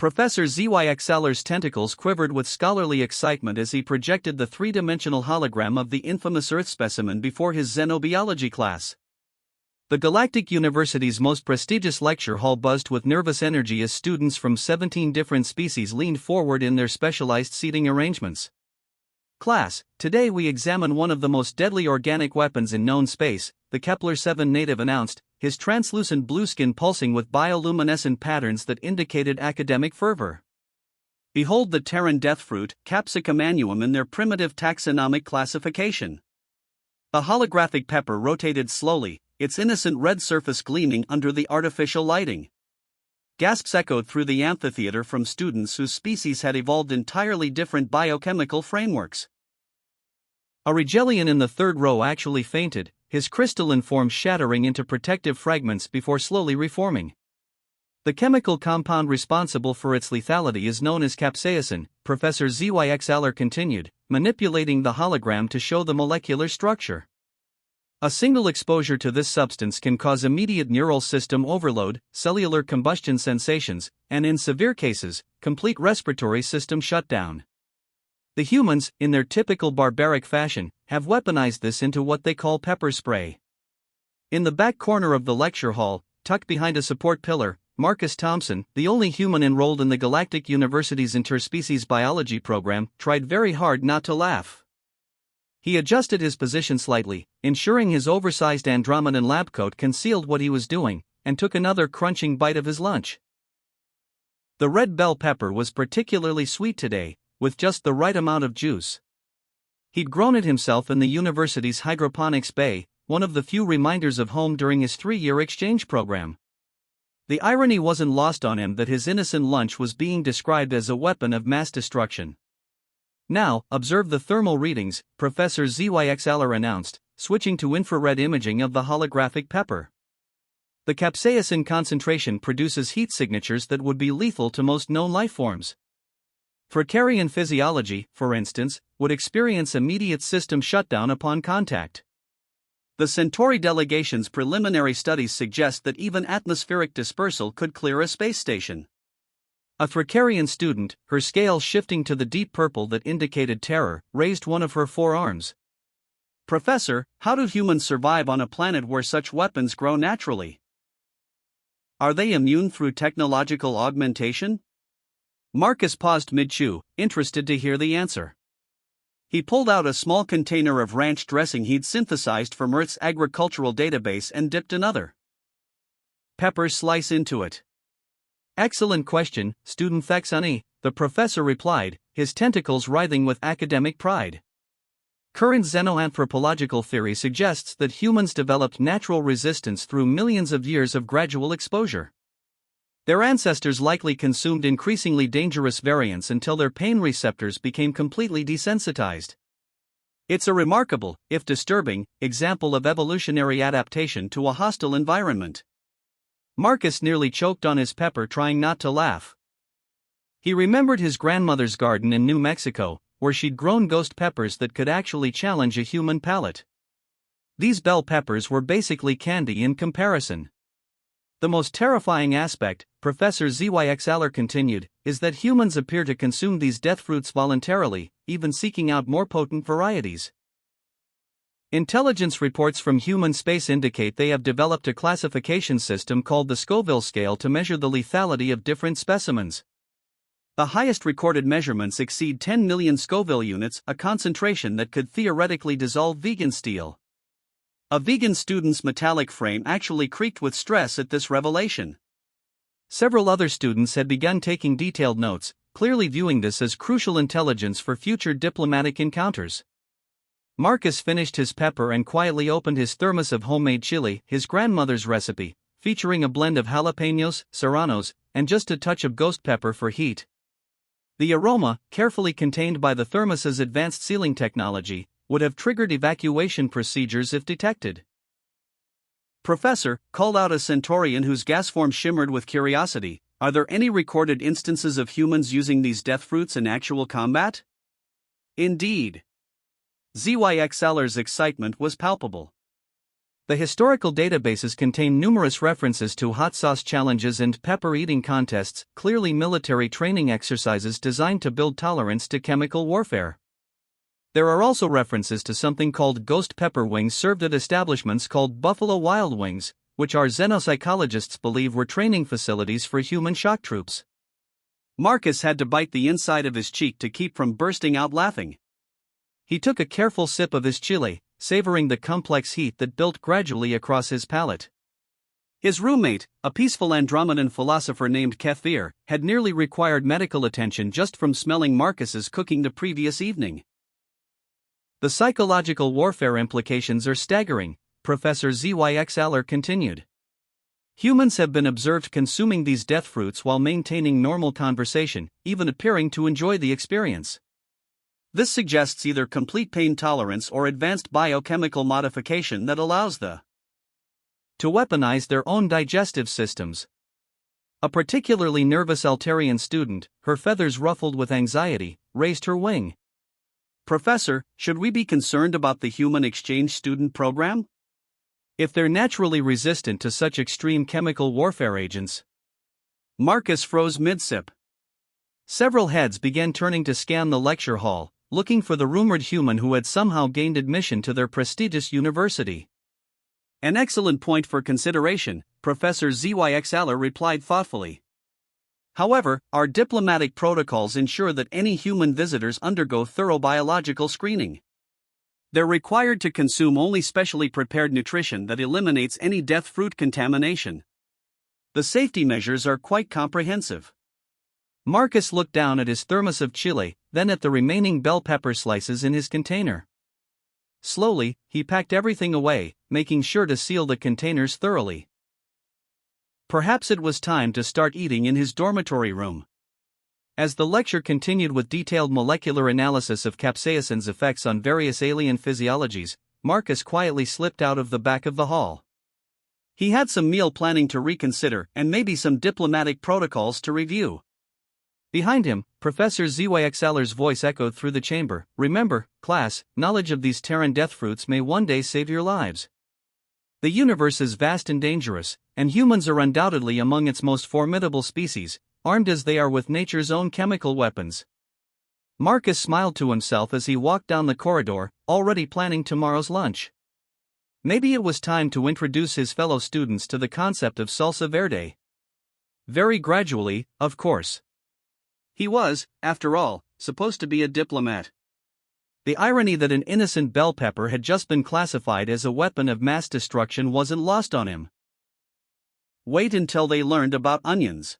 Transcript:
Professor ZYXLer's tentacles quivered with scholarly excitement as he projected the three-dimensional hologram of the infamous Earth specimen before his xenobiology class. The Galactic University's most prestigious lecture hall buzzed with nervous energy as students from 17 different species leaned forward in their specialized seating arrangements. Class, today we examine one of the most deadly organic weapons in known space, the Kepler-7 native announced, his translucent blue skin pulsing with bioluminescent patterns that indicated academic fervor. Behold the Terran deathfruit, Capsicum annuum in their primitive taxonomic classification. The holographic pepper rotated slowly, its innocent red surface gleaming under the artificial lighting. Gasps echoed through the amphitheater from students whose species had evolved entirely different biochemical frameworks. A Rigelian in the third row actually fainted, his crystalline form shattering into protective fragments before slowly reforming. The chemical compound responsible for its lethality is known as capsaicin, Professor ZYXLer continued, manipulating the hologram to show the molecular structure. A single exposure to this substance can cause immediate neural system overload, cellular combustion sensations, and in severe cases, complete respiratory system shutdown. The humans, in their typical barbaric fashion, have weaponized this into what they call pepper spray. In the back corner of the lecture hall, tucked behind a support pillar, Marcus Thompson, the only human enrolled in the Galactic University's interspecies biology program, tried very hard not to laugh. He adjusted his position slightly, ensuring his oversized Andromedan lab coat concealed what he was doing, and took another crunching bite of his lunch. The red bell pepper was particularly sweet today, with just the right amount of juice. He'd grown it himself in the university's hydroponics bay, one of the few reminders of home during his 3-year exchange program. The irony wasn't lost on him that his innocent lunch was being described as a weapon of mass destruction. Now, observe the thermal readings, Professor ZYXLer announced, switching to infrared imaging of the holographic pepper. The capsaicin concentration produces heat signatures that would be lethal to most known life forms. Fracarian physiology, for instance, would experience immediate system shutdown upon contact. The Centauri delegation's preliminary studies suggest that even atmospheric dispersal could clear a space station. A Fracarian student, her scale shifting to the deep purple that indicated terror, raised one of her forearms. Professor, how do humans survive on a planet where such weapons grow naturally? Are they immune through technological augmentation? Marcus paused mid-chew, interested to hear the answer. He pulled out a small container of ranch dressing he'd synthesized from Earth's agricultural database and dipped another pepper slice into it. Excellent question, student Thexani, the professor replied, his tentacles writhing with academic pride. Current xenoanthropological theory suggests that humans developed natural resistance through millions of years of gradual exposure. Their ancestors likely consumed increasingly dangerous variants until their pain receptors became completely desensitized. It's a remarkable, if disturbing, example of evolutionary adaptation to a hostile environment. Marcus nearly choked on his pepper trying not to laugh. He remembered his grandmother's garden in New Mexico, where she'd grown ghost peppers that could actually challenge a human palate. These bell peppers were basically candy in comparison. The most terrifying aspect, Professor ZYXLer continued, is that humans appear to consume these death fruits voluntarily, even seeking out more potent varieties. Intelligence reports from human space indicate they have developed a classification system called the Scoville scale to measure the lethality of different specimens. The highest recorded measurements exceed 10 million Scoville units, a concentration that could theoretically dissolve vegan steel. A vegan student's metallic frame actually creaked with stress at this revelation. Several other students had begun taking detailed notes, clearly viewing this as crucial intelligence for future diplomatic encounters. Marcus finished his pepper and quietly opened his thermos of homemade chili, his grandmother's recipe, featuring a blend of jalapenos, serranos, and just a touch of ghost pepper for heat. The aroma, carefully contained by the thermos's advanced sealing technology, would have triggered evacuation procedures if detected. Professor, called out a Centaurian whose gas form shimmered with curiosity, are there any recorded instances of humans using these death fruits in actual combat? Indeed. ZYXLer's excitement was palpable. The historical databases contain numerous references to hot sauce challenges and pepper eating contests, clearly military training exercises designed to build tolerance to chemical warfare. There are also references to something called ghost pepper wings served at establishments called Buffalo Wild Wings, which our xenopsychologists believe were training facilities for human shock troops. Marcus had to bite the inside of his cheek to keep from bursting out laughing. He took a careful sip of his chili, savoring the complex heat that built gradually across his palate. His roommate, a peaceful Andromedan philosopher named Kefir, had nearly required medical attention just from smelling Marcus's cooking the previous evening. The psychological warfare implications are staggering, Professor ZYX Aller continued. Humans have been observed consuming these death fruits while maintaining normal conversation, even appearing to enjoy the experience. This suggests either complete pain tolerance or advanced biochemical modification that allows the to weaponize their own digestive systems. A particularly nervous Altarian student, her feathers ruffled with anxiety, raised her wing. Professor, should we be concerned about the human exchange student program? If they're naturally resistant to such extreme chemical warfare agents. Marcus froze mid-sip. Several heads began turning to scan the lecture hall, looking for the rumored human who had somehow gained admission to their prestigious university. An excellent point for consideration, Professor ZYX Aller replied thoughtfully. However, our diplomatic protocols ensure that any human visitors undergo thorough biological screening. They're required to consume only specially prepared nutrition that eliminates any death fruit contamination. The safety measures are quite comprehensive. Marcus looked down at his thermos of chili, then at the remaining bell pepper slices in his container. Slowly, he packed everything away, making sure to seal the containers thoroughly. Perhaps it was time to start eating in his dormitory room. As the lecture continued with detailed molecular analysis of capsaicin's effects on various alien physiologies, Marcus quietly slipped out of the back of the hall. He had some meal planning to reconsider and maybe some diplomatic protocols to review. Behind him, Professor ZYX Aller's voice echoed through the chamber. Remember, class, knowledge of these Terran death fruits may one day save your lives. The universe is vast and dangerous, and humans are undoubtedly among its most formidable species, armed as they are with nature's own chemical weapons. Marcus smiled to himself as he walked down the corridor, already planning tomorrow's lunch. Maybe it was time to introduce his fellow students to the concept of salsa verde. Very gradually, of course. He was, after all, supposed to be a diplomat. The irony that an innocent bell pepper had just been classified as a weapon of mass destruction wasn't lost on him. Wait until they learned about onions.